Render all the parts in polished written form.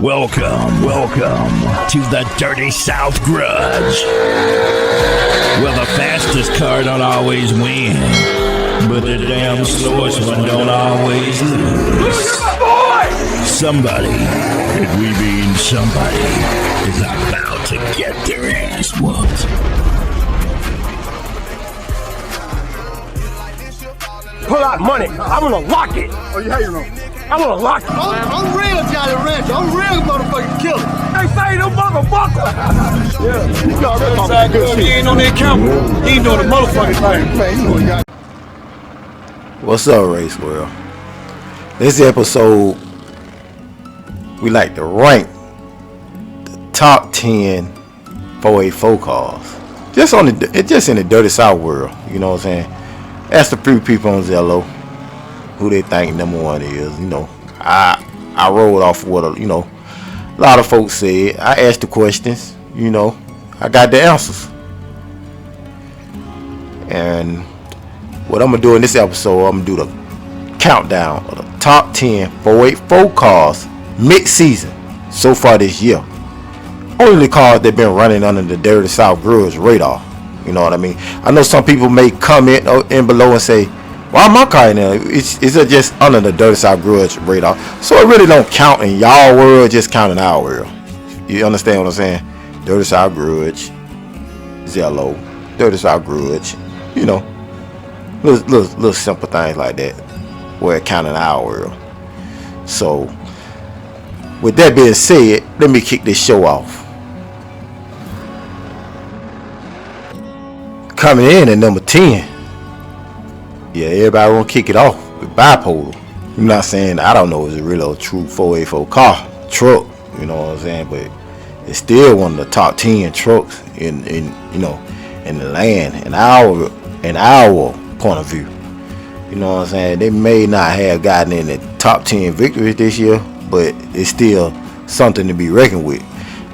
Welcome to the Dirty South Grudge, where the fastest car don't always win, but the damn slowest one don't always lose. Somebody, and we mean somebody, is about to get their ass whooped. Pull out money. I'm gonna lock it. Oh, yeah, you know. I'm gonna lock it. I'm real, Johnny Ranch. I'm real motherfucking killer. They say them motherfuckers. Yeah, you already Outside good shit. You ain't on that camera. You ain't doing the motherfucking thing. Man, you know you got. What's up, Race World? This episode, we like to rank the top 10 484 cars. Just in the Dirty South world, you know what I'm saying? Ask a few people on Zello who they think number one is. You know, I rolled off what a lot of folks said. I asked the questions. You know, I got the answers. And what I'm gonna do in this episode, I'm gonna do the countdown of the top 10 484 cars mid-season so far this year. Only cars that been running under the Dirty South Grudge radar. You know what I mean? I know some people may comment in below and say, why my car in there? It's just under the Dirty South Grudge radar. So it really don't count in y'all world, just count in our world. You understand what I'm saying? Dirty South Grudge, Zello, Dirty South Grudge, you know, little simple things like that where it count in our world. So with that being said, let me kick this show off. Coming in at number 10. Yeah, everybody want to kick it off with BIPOLAR. I'm not saying I don't know if it's a real true 484 car, truck, you know what I'm saying, but it's still one of the top 10 trucks in the land, in our point of view. You know what I'm saying? They may not have gotten in the top 10 victories this year, but it's still something to be reckoned with.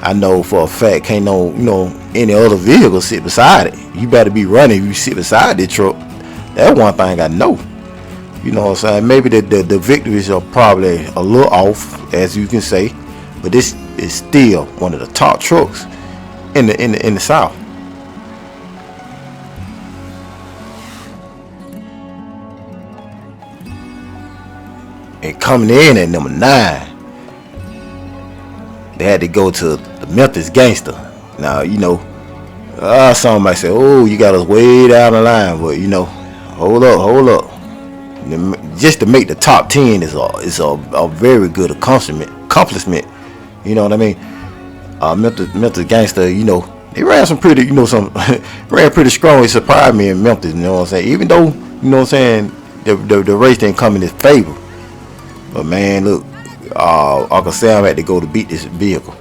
I know for a fact can't any other vehicle sit beside it. You better be running if you sit beside this truck. That's one thing I know. You know what I'm saying? Maybe the victories are probably a little off, as you can say, but this is still one of the top trucks in the South. And coming in at number 9, they had to go to the Memphis GANSTER. Now, some might say, oh, you got us way down the line, but hold up. Just to make the top 10 is a very good accomplishment. You know what I mean? Memphis GANSTER, they ran some pretty, ran pretty strong. It surprised me in Memphis, you know what I'm saying? Even though, the race didn't come in his favor. But man, look, Uncle Sam had to go to beat this vehicle.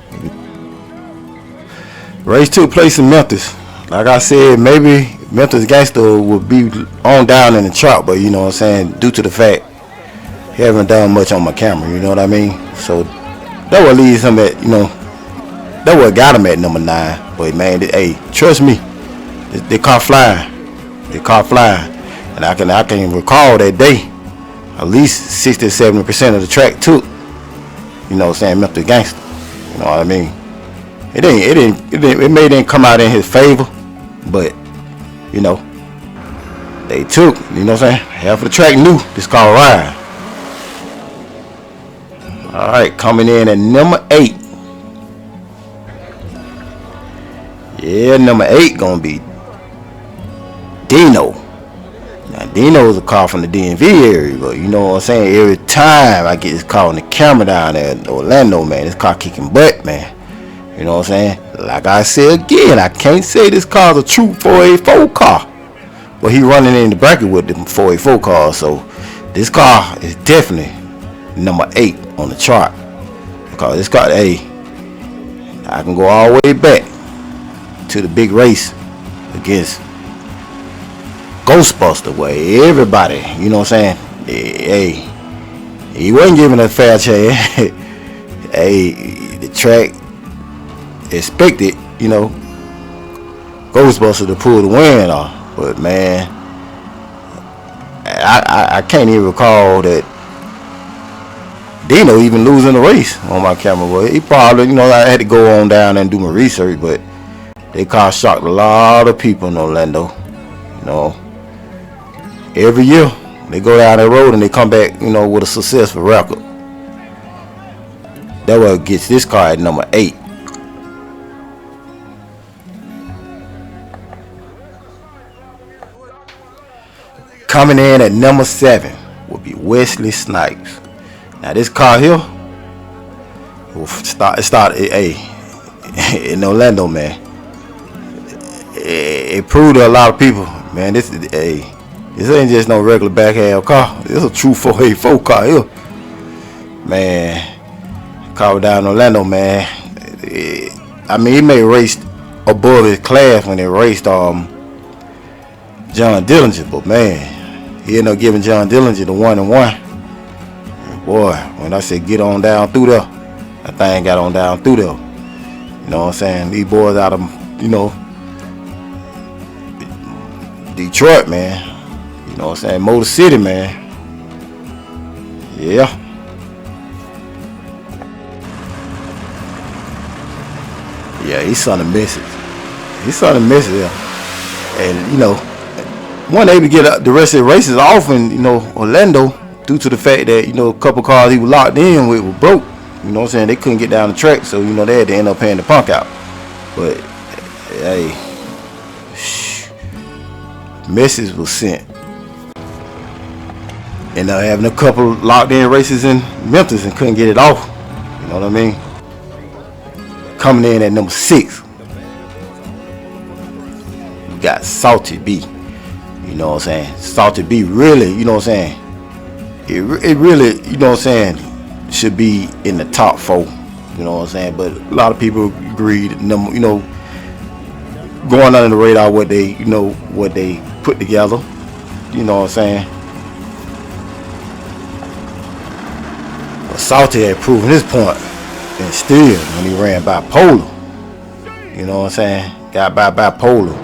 Race took place in Memphis. Like I said, maybe Memphis GANSTER would be on down in the chart, but you know what I'm saying, due to the fact he haven't done much on my camera, you know what I mean? So that would leave him at, that would got him at number 9. But man, hey, trust me, the car flying. The car flying. And I can recall that day, at least 60-70% of the track took, Memphis GANSTER. You know what I mean? It may didn't come out in his favor, but they took, half of the track knew this car ride. Alright, coming in at number 8. Yeah, number 8 gonna be DINO. Now DINO is a car from the DMV area, but you know what I'm saying, every time I get this car on the camera down there in Orlando, man, this car kicking butt, man. You know what I'm saying? Like I said again, I can't say this car's a true 484 car, but he running in the bracket with the 484 cars, so this car is definitely number 8 on the chart. Because this car, hey, I can go all the way back to the big race against Ghostbuster, where everybody, you know what I'm saying, hey, he wasn't giving a fair chance. Hey, the track expected, Ghostbuster to pull the win off, but man, I can't even recall that DINO even losing the race on my camera. But he probably, you know, I had to go on down and do my research. But they car shocked a lot of people in Orlando. You know, every year they go down that road and they come back, you know, with a successful record. That's what gets this car at number 8. Coming in at number 7 will be Wesley Snipes. Now this car here will start in Orlando, man. It proved to a lot of people, man. This ain't just no regular backhand car. It's a true 484 car here, man. Car down in Orlando, man. I mean, he may raced above his class when they raced John Dillinger, but man, he ended up giving John Dillinger the 1-1. Boy, when I said get on down through there, that thing got on down through there. You know what I'm saying? These boys out of, you know, Detroit, man. You know what I'm saying? Motor City, man. Yeah. Yeah, he's son of Misses. He's son of Misses, yeah. And, you know, wasn't able to get the rest of the races off in, you know, Orlando due to the fact that, you know, a couple cars he was locked in with were broke. You know what I'm saying? They couldn't get down the track, so, you know, they had to end up paying the punk out. But, hey, Misses was sent. And having a couple locked in races in Memphis and couldn't get it off. You know what I mean? Coming in at number 6, we got Salty B. You know what I'm saying? Salty B really, you know what I'm saying? It really, you know what I'm saying, should be in the top 4. You know what I'm saying? But a lot of people agreed, you know, going under the radar what they, you know, what they put together. You know what I'm saying? But Salty had proven his point. And still, when he ran BIPOLAR, you know what I'm saying? Got by BIPOLAR.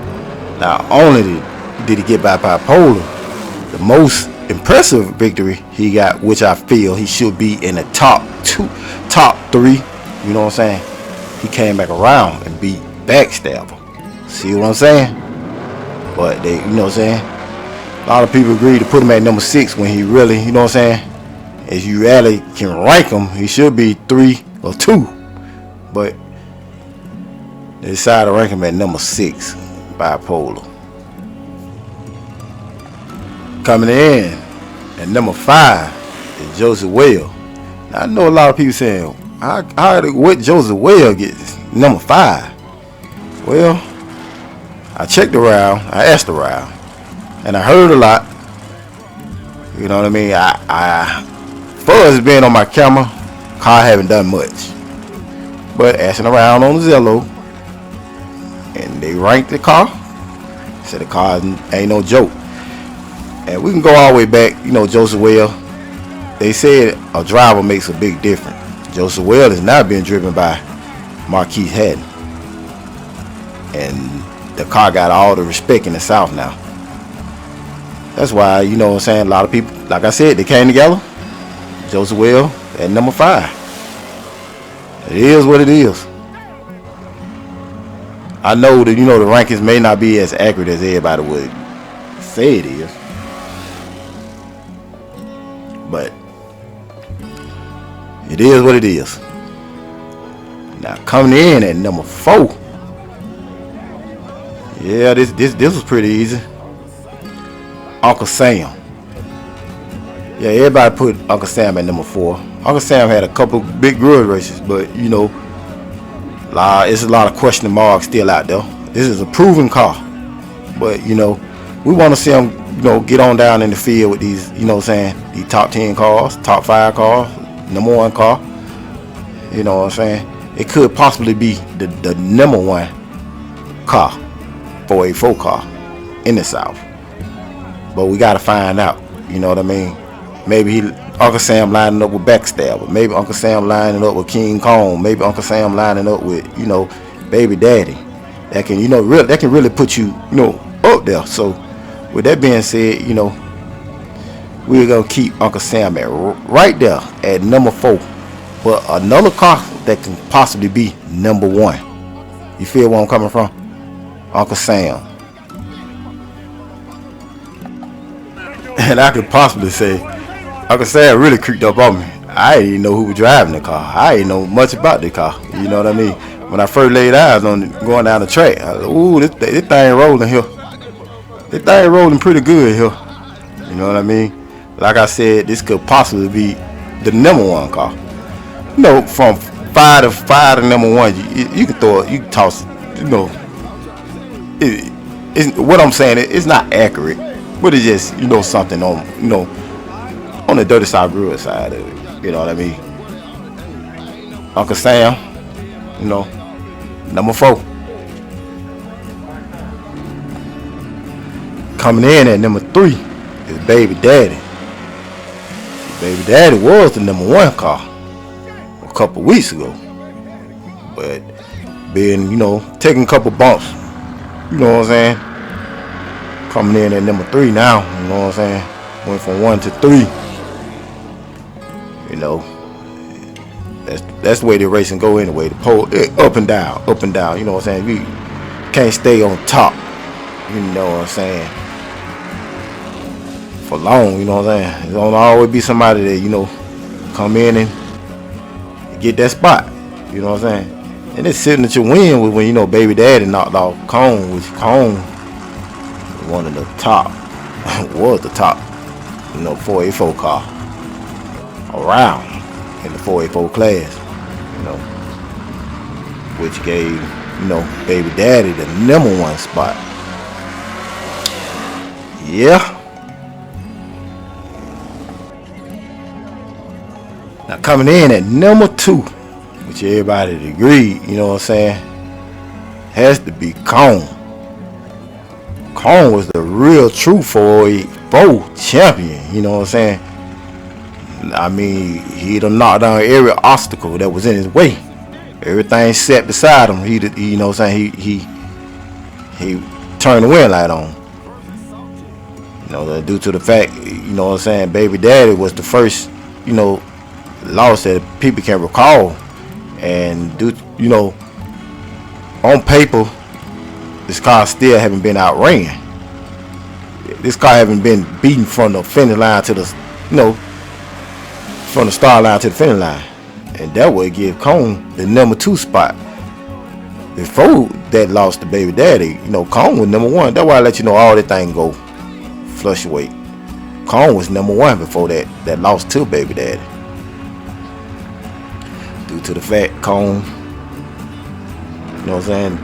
Not only did he get by BIPOLAR, the most impressive victory he got, which I feel he should be in the top 3. You know what I'm saying? He came back around and beat BACKSTABBER. See what I'm saying? But they, you know what I'm saying? A lot of people agreed to put him at number 6 when he really, you know what I'm saying? As you really can rank him, he should be 3 or 2. But they decided to rank him at number 6, BIPOLAR. Coming in at number 5 is Josey Well. Now I know a lot of people saying, how did what Josey Well get number 5? Well, I checked around, I asked around, and I heard a lot. You know what I mean? I far as being on my camera, car haven't done much. But asking around on the Zello, and they ranked the car, said the car ain't no joke. And we can go all the way back, you know, Josey Well. They said a driver makes a big difference. Josey Well is now being driven by Marquise Haddon. And the car got all the respect in the South now. That's why, you know what I'm saying, a lot of people, like I said, they came together. Josey Well at number 5. It is what it is. I know that, you know, the rankings may not be as accurate as everybody would say it is. But it is what it is. Now coming in at number 4. Yeah, this was pretty easy. Uncle Sam. Yeah, everybody put Uncle Sam at number 4. Uncle Sam had a couple big grudge races, but you know, it's a lot of question marks still out there. This is a proven car, but you know, we want to see him, you know, get on down in the field with these, you know what I'm saying, these top 10 cars, top 5 cars, number 1 car. You know what I'm saying? It could possibly be the number 1 car, 484 car in the South. But we got to find out, you know what I mean? Maybe Uncle Sam lining up with BACKSTABBER. Maybe Uncle Sam lining up with King Kong. Maybe Uncle Sam lining up with, you know, Baby Daddy. That can, you know, that can really put you, you know, up there. So with that being said, you know, we're gonna keep Uncle Sam at right there at number 4. But another car that can possibly be number 1. You feel where I'm coming from? Uncle Sam. And I could possibly say Uncle Sam really creeped up on me. I didn't even know who was driving the car. I didn't know much about the car. You know what I mean? When I first laid eyes on it going down the track, I was like, ooh, this thing rolling here. This thing rolling pretty good here. You know what I mean? Like I said, this could possibly be the number 1 car. You know, from 5 to number 1, you can throw it, you can toss it. You know, what I'm saying, it's not accurate, but it's just, you know, something on, you know, on the Dirty South Grudge side of it. You know what I mean? Uncle Sam, you know, number 4. Coming in at number 3 is Baby Daddy. Baby Daddy was the number 1 car a couple weeks ago, but being, you know, taking a couple bumps, you know what I'm saying, coming in at number 3 now, you know what I'm saying, went from 1 to 3. You know, that's the way the racing go anyway. The pole up and down, you know what I'm saying. You can't stay on top, you know what I'm saying, for long, you know what I'm saying. There's gonna always be somebody that, you know, come in and get that spot, you know what I'm saying. And this signature win was when, you know, Baby Daddy knocked off Cone, which Cone was one of the top, was the top, you know, 484 car around in the 484 class, you know, which gave, you know, Baby Daddy the number 1 spot. Yeah. Now coming in at number 2, which everybody agreed, you know what I'm saying, has to be Cone. Cone was the real true 484 champion, you know what I'm saying. I mean, he done knocked down every obstacle that was in his way. Everything set beside him. He you know what I'm saying, he turned the wind light on. You know, due to the fact, you know what I'm saying, Baby Daddy was the first, you know, loss that people can recall. And you know, on paper, this car still haven't been outran. This car haven't been beaten from the finish line to the, you know, from the start line to the finish line, and that would give Cone the number 2 spot. Before that loss to Baby Daddy, you know, Cone was number 1. That's why I let you know all that thing go fluctuate. Cone was number 1 before that loss to Baby Daddy. Due to the fact Cone, you know what I'm saying,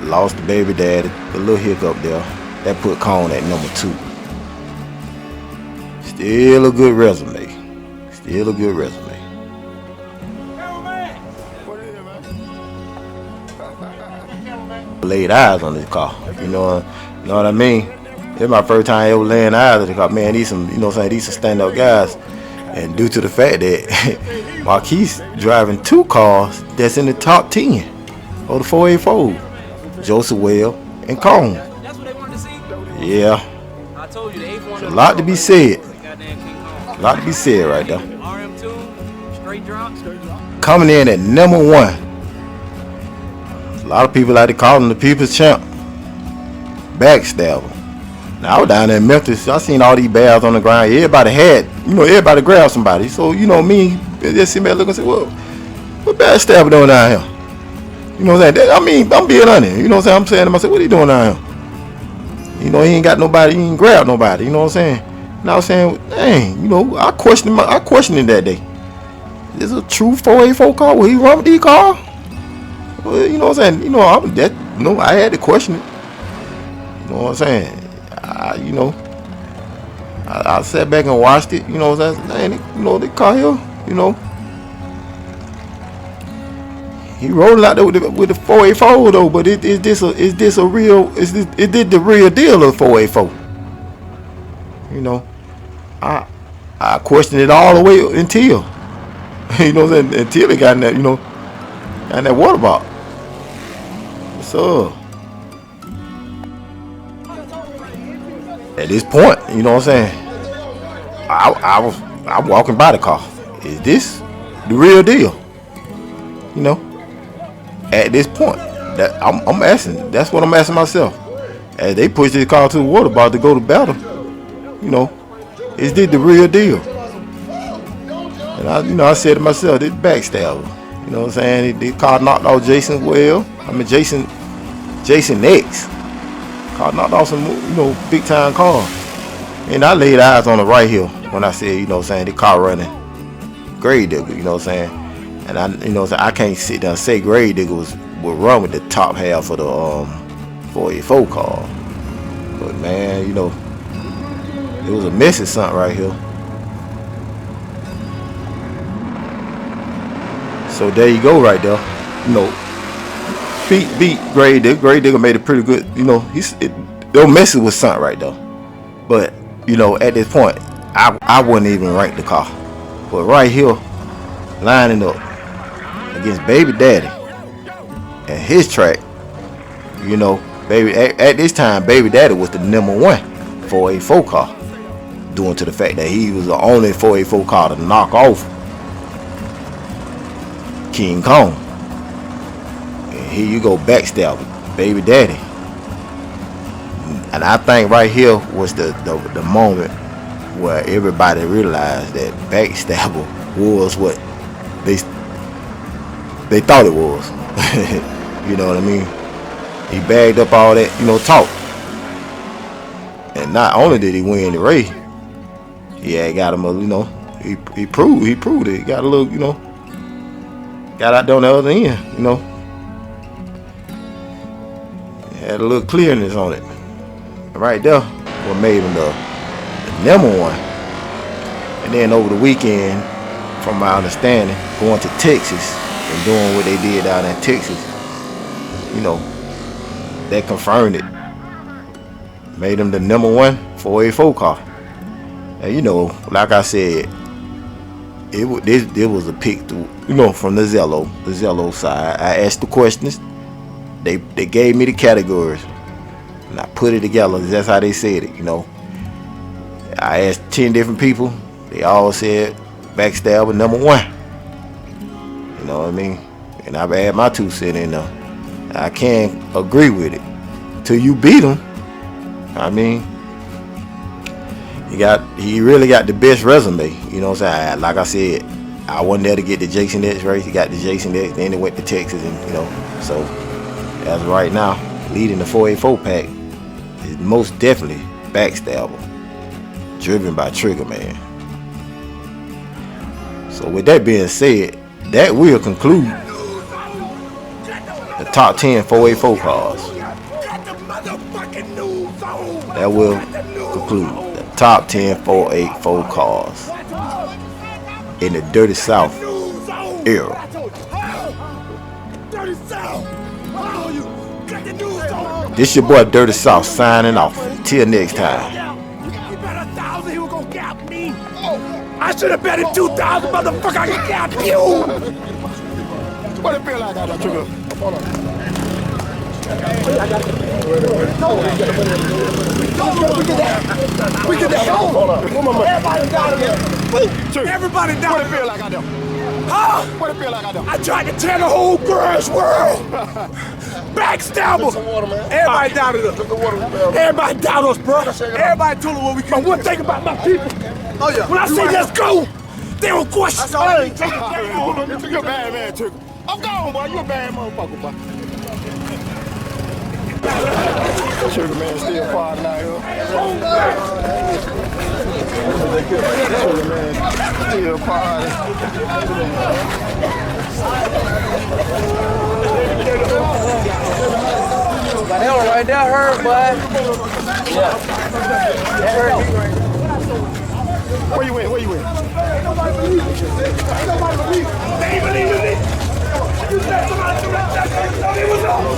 lost to Baby Daddy, a little hiccup there, that put Cone at number 2. Still a good resume. Still a good resume. Laid eyes on this car. You know what I mean? It's my first time ever laying eyes on the car. Man, these some, you know what I'm saying, these some stand-up guys. And due to the fact that Marquise driving 2 cars that's in the top 10 of the 484, JOSEY and Cone. That's what they wanted to see. Yeah. I told you the 8th one. There's a lot to be said. A lot to be said right there. RM2, straight drop. Coming in at number 1. A lot of people like to call him the people's champ. Backstabber. Now I was down there in Memphis. I seen all these bears on the ground. Everybody had, you know, everybody grabbed somebody. So, you know, me, just see me look and say, well, what Backstabber doing down here? You know what I'm saying? I mean, I'm being honest. You know what I'm saying? I'm saying to myself, what he doing down here? You know, he ain't got nobody, he ain't grabbed nobody. You know what I'm saying? And I was saying, dang, you know, I questioned it that day. Is this a true 484 car? Will he run with these cars? Well, you know what I'm saying? You know, I had to question it. You know what I'm saying? I sat back and watched it. You know what I'm saying? Dang, you know, the car here, you know, he rolling out there with the 484 though. But is this the real deal of 484? You know, I questioned it all the way until, you know what I'm saying, until it got in that, you know, and that water bottle. So at this point, you know what I'm saying, I'm walking by the car. Is this the real deal? You know, at this point, that I'm asking. That's what I'm asking myself. As they push this car to the water, about to go to battle. You know, is this the real deal? And I said to myself, this backstabber. You know what I'm saying? The car knocked off Jason well. I mean Jason X. Car knocked off some, big time cars. And I laid eyes on the right here when I said, the car running grave digger, you know what I'm saying? And I can't sit down and say grave digger will run with the top half of the 484 car. But man, it was a messy something right here. So there you go right there. Beat grave digger. Grave digger made it pretty good. They'll mess it with something right there. But at this point, I wouldn't even rank the car. But right here, lining up against Baby Daddy and his track, baby, at this time, Baby Daddy was the number 1 484 car, due to the fact that he was the only 484 car to knock off King Kong. And here you go, backstabber, Baby Daddy. And I think right here was the moment where everybody realized that backstabber was what they thought it was. You know what I mean? He bagged up all that, talk. And not only did he win the race, he had got him a, he proved it. He got a little, got out there on the other end, had a little clearness on it. Right there, what made him the number 1. And then over the weekend, from my understanding, going to Texas and doing what they did out in Texas, that confirmed it. Made him the number 1 484 car. And like I said, it was a pick through, from the Zello side. I asked the questions. They gave me the categories. And I put it together. That's how they said it, I asked 10 different people. They all said backstabber number 1. You know what I mean? And I've had my 2 cents in there. I can't agree with it. Till you beat him. I mean, he really got the best resume. You know what I'm saying? Like I said, I wasn't there to get the Jason X race. He got the Jason X. Then he went to Texas, and so as of right now, leading the 484 pack is most definitely backstabber, driven by Trigger Man. So with that being said, that will conclude the top 10 484 cars. That will conclude the top 10 484 cars in the Dirty South era. This your boy Dirty South signing off. Till next time. I should have bet him 2,000, motherfucker. I can cap you. What it feel like out there, Trigger? Hold on. We get that. Hold on. Everybody down here. Everybody down here. What it feel like out there? Huh? What it feel like out there? I tried to tear the whole Grudge world. Backstabber. Everybody doubted us. Everybody doubted us, bro. Everybody told us what we could. But one thing about my people. Oh yeah. When I say let's go, they don't question. Hey, you're a bad man, Trigger. I'm gone, boy. You a bad motherfucker, boy. Trigger Man still partying out here. Trigger Man still partying. That one right there hurt, boy. Yeah. That hurt. Where you at? Where you at? Ain't nobody believe it. Ain't nobody believe it. They ain't believe in me. You said somebody threw that check, they thought it was over.